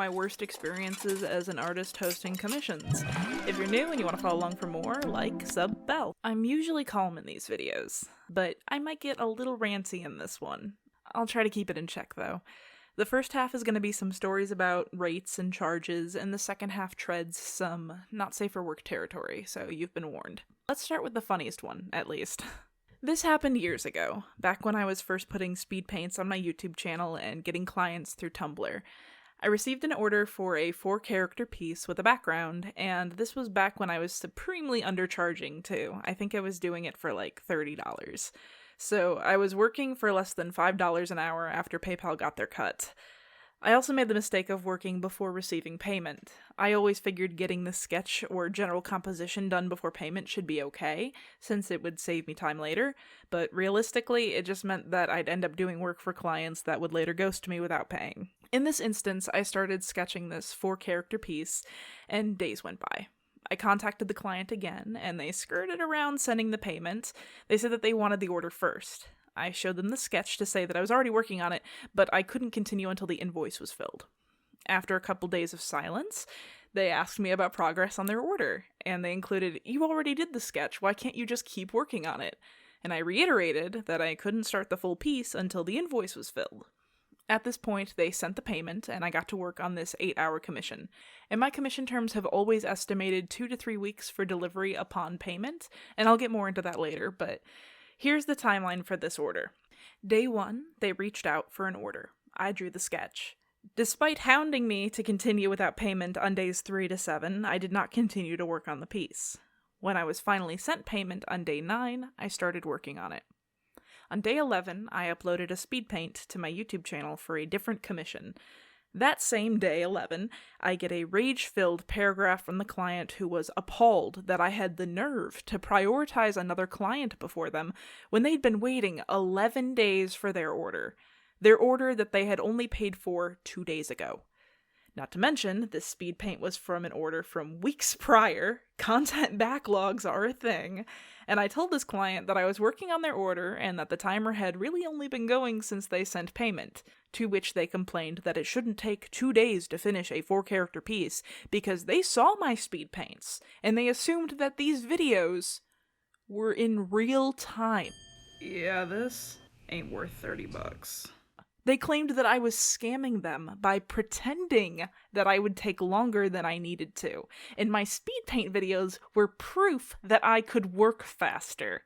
my worst experiences as an artist hosting commissions. If you're new and you want to follow along for more, like, sub, bell. I'm usually calm in these videos, but I might get a little ranty in this one. I'll try to keep it in check though. The first half is going to be some stories about rates and charges, and the second half treads some not safe for work territory, so you've been warned. Let's start with the funniest one, at least. This happened years ago, back when I was first putting speed paints on my YouTube channel and getting clients through Tumblr. I received an order for a 4-character piece with a background, and this was back when I was supremely undercharging too. I think I was doing it for like $30. So I was working for less than $5 an hour after PayPal got their cut. I also made the mistake of working before receiving payment. I always figured getting the sketch or general composition done before payment should be okay, since it would save me time later, but realistically, it just meant that I'd end up doing work for clients that would later ghost me without paying. In this instance, I started sketching this 4-character piece, and days went by. I contacted the client again, and they skirted around sending the payment. They said that they wanted the order first. I showed them the sketch to say that I was already working on it, but I couldn't continue until the invoice was filled. After a couple days of silence, they asked me about progress on their order, and they included, "You already did the sketch, why can't you just keep working on it?" And I reiterated that I couldn't start the full piece until the invoice was filled. At this point, they sent the payment, and I got to work on this 8-hour commission. And my commission terms have always estimated 2 to 3 weeks for delivery upon payment, and I'll get more into that later, but here's the timeline for this order. Day 1, they reached out for an order. I drew the sketch. Despite hounding me to continue without payment on days 3 to 7, I did not continue to work on the piece. When I was finally sent payment on day 9, I started working on it. On day 11, I uploaded a speed paint to my YouTube channel for a different commission. That same day, 11, I get a rage-filled paragraph from the client who was appalled that I had the nerve to prioritize another client before them when they'd been waiting 11 days for their order that they had only paid for 2 days ago. Not to mention, this speed paint was from an order from weeks prior. Content backlogs are a thing. And I told this client that I was working on their order and that the timer had really only been going since they sent payment, to which they complained that it shouldn't take 2 days to finish a 4-character piece because they saw my speed paints and they assumed that these videos were in real time. Yeah, this ain't worth $30. They claimed that I was scamming them by pretending that I would take longer than I needed to, and my speed paint videos were proof that I could work faster.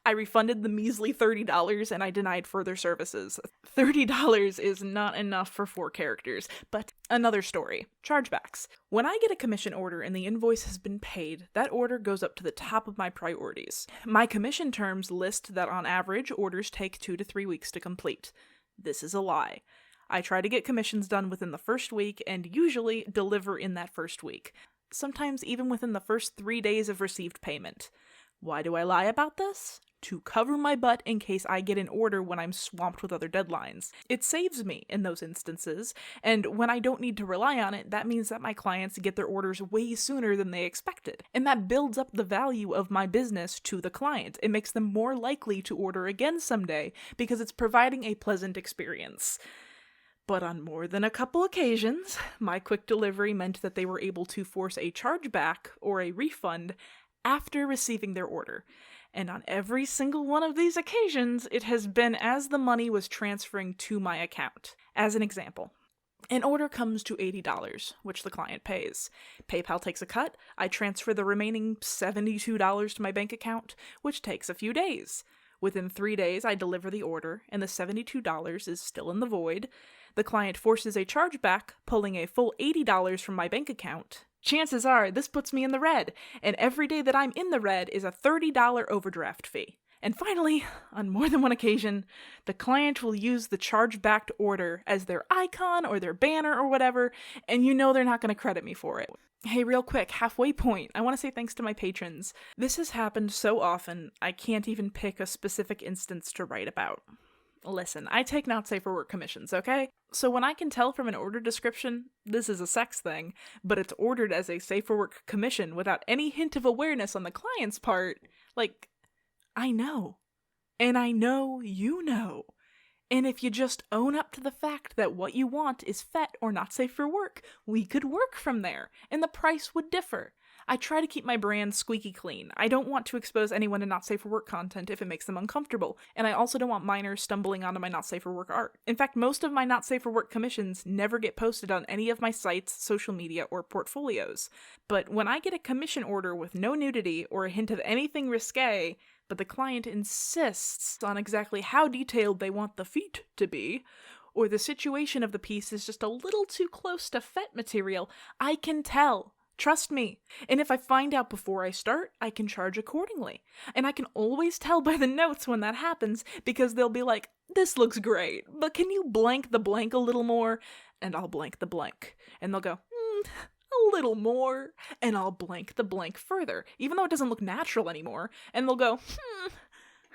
I refunded the measly $30 and I denied further services. $30 is not enough for 4 characters, but another story. Chargebacks. When I get a commission order and the invoice has been paid, that order goes up to the top of my priorities. My commission terms list that on average, orders take 2 to 3 weeks to complete. This is a lie. I try to get commissions done within the first week and usually deliver in that first week. Sometimes even within the first 3 days of received payment. Why do I lie about this? To cover my butt in case I get an order when I'm swamped with other deadlines. It saves me in those instances, and when I don't need to rely on it, that means that my clients get their orders way sooner than they expected. And that builds up the value of my business to the client. It makes them more likely to order again someday because it's providing a pleasant experience. But on more than a couple occasions, my quick delivery meant that they were able to force a chargeback or a refund after receiving their order. And on every single one of these occasions, it has been as the money was transferring to my account. As an example, an order comes to $80, which the client pays. PayPal takes a cut, I transfer the remaining $72 to my bank account, which takes a few days. Within 3 days, I deliver the order, and the $72 is still in the void. The client forces a chargeback, pulling a full $80 from my bank account. Chances are, this puts me in the red, and every day that I'm in the red is a $30 overdraft fee. And finally, on more than one occasion, the client will use the chargebacked order as their icon or their banner or whatever, and you know they're not going to credit me for it. Hey, real quick, halfway point, I want to say thanks to my patrons. This has happened so often, I can't even pick a specific instance to write about. Listen, I take not safe for work commissions, okay? So when I can tell from an order description, this is a sex thing, but it's ordered as a safe for work commission without any hint of awareness on the client's part, like, I know. And I know you know. And if you just own up to the fact that what you want is fet or not safe for work, we could work from there, and the price would differ. I try to keep my brand squeaky clean. I don't want to expose anyone to not safe for work content if it makes them uncomfortable, and I also don't want minors stumbling onto my not safe for work art. In fact, most of my not safe for work commissions never get posted on any of my sites, social media, or portfolios. But when I get a commission order with no nudity or a hint of anything risque, but the client insists on exactly how detailed they want the feet to be, or the situation of the piece is just a little too close to fet material, I can tell. Trust me. And if I find out before I start, I can charge accordingly. And I can always tell by the notes when that happens, because they'll be like, this looks great, but can you blank the blank a little more? And I'll blank the blank. And they'll go, a little more. And I'll blank the blank further, even though it doesn't look natural anymore. And they'll go,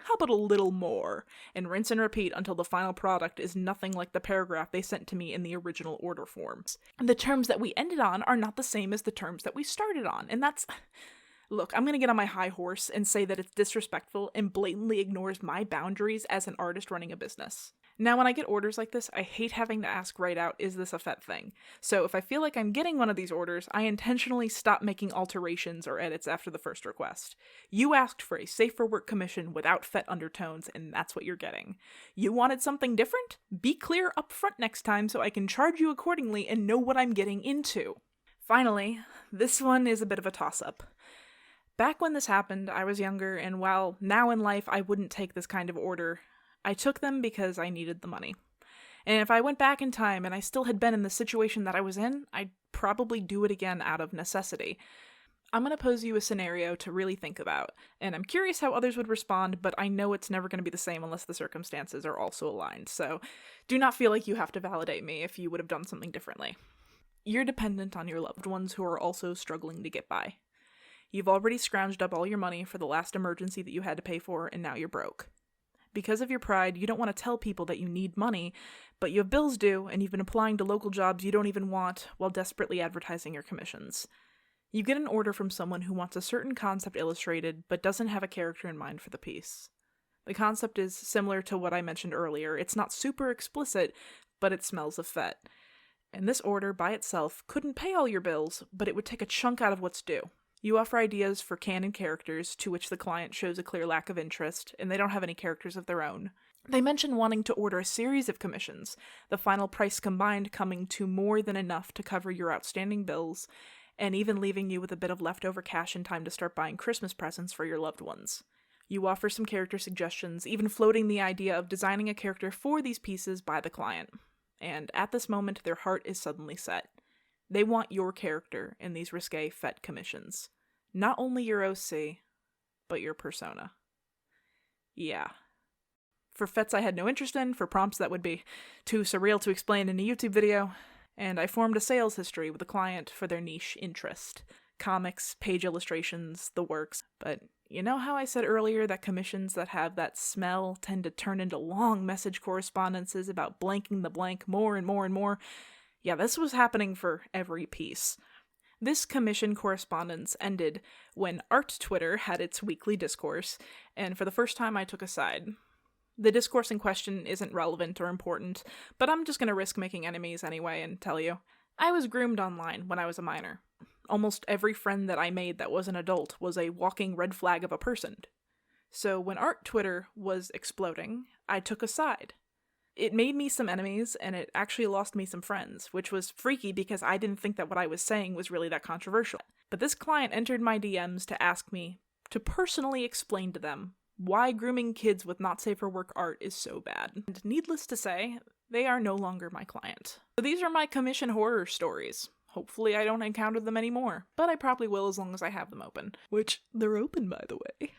how about a little more? And rinse and repeat until the final product is nothing like the paragraph they sent to me in the original order forms. The terms that we ended on are not the same as the terms that we started on, and that's... Look, I'm gonna get on my high horse and say that it's disrespectful and blatantly ignores my boundaries as an artist running a business. Now, when I get orders like this, I hate having to ask right out, is this a fet thing? So if I feel like I'm getting one of these orders, I intentionally stop making alterations or edits after the first request. You asked for a safe for work commission without fet undertones, and that's what you're getting. You wanted something different? Be clear up front next time so I can charge you accordingly and know what I'm getting into. Finally, this one is a bit of a toss-up. Back when this happened, I was younger, and while now in life I wouldn't take this kind of order, I took them because I needed the money. And if I went back in time and I still had been in the situation that I was in, I'd probably do it again out of necessity. I'm going to pose you a scenario to really think about, and I'm curious how others would respond, but I know it's never going to be the same unless the circumstances are also aligned, so do not feel like you have to validate me if you would have done something differently. You're dependent on your loved ones who are also struggling to get by. You've already scrounged up all your money for the last emergency that you had to pay for, and now you're broke. Because of your pride, you don't want to tell people that you need money, but you have bills due, and you've been applying to local jobs you don't even want while desperately advertising your commissions. You get an order from someone who wants a certain concept illustrated, but doesn't have a character in mind for the piece. The concept is similar to what I mentioned earlier. It's not super explicit, but it smells of fet. And this order, by itself, couldn't pay all your bills, but it would take a chunk out of what's due. You offer ideas for canon characters, to which the client shows a clear lack of interest, and they don't have any characters of their own. They mention wanting to order a series of commissions, the final price combined coming to more than enough to cover your outstanding bills, and even leaving you with a bit of leftover cash in time to start buying Christmas presents for your loved ones. You offer some character suggestions, even floating the idea of designing a character for these pieces by the client. And at this moment, their heart is suddenly set. They want your character in these risque fet commissions. Not only your OC, but your persona. Yeah. For fets I had no interest in, for prompts that would be too surreal to explain in a YouTube video, and I formed a sales history with a client for their niche interest. Comics, page illustrations, the works. But you know how I said earlier that commissions that have that smell tend to turn into long message correspondences about blanking the blank more and more and more? Yeah, this was happening for every piece. This commission correspondence ended when Art Twitter had its weekly discourse, and for the first time I took a side. The discourse in question isn't relevant or important, but I'm just gonna risk making enemies anyway and tell you. I was groomed online when I was a minor. Almost every friend that I made that was an adult was a walking red flag of a person. So when Art Twitter was exploding, I took a side. It made me some enemies, and it actually lost me some friends, which was freaky because I didn't think that what I was saying was really that controversial. But this client entered my DMs to ask me to personally explain to them why grooming kids with not safe for work art is so bad. And needless to say, they are no longer my client. So these are my commission horror stories. Hopefully I don't encounter them anymore, but I probably will as long as I have them open. Which, they're open, by the way.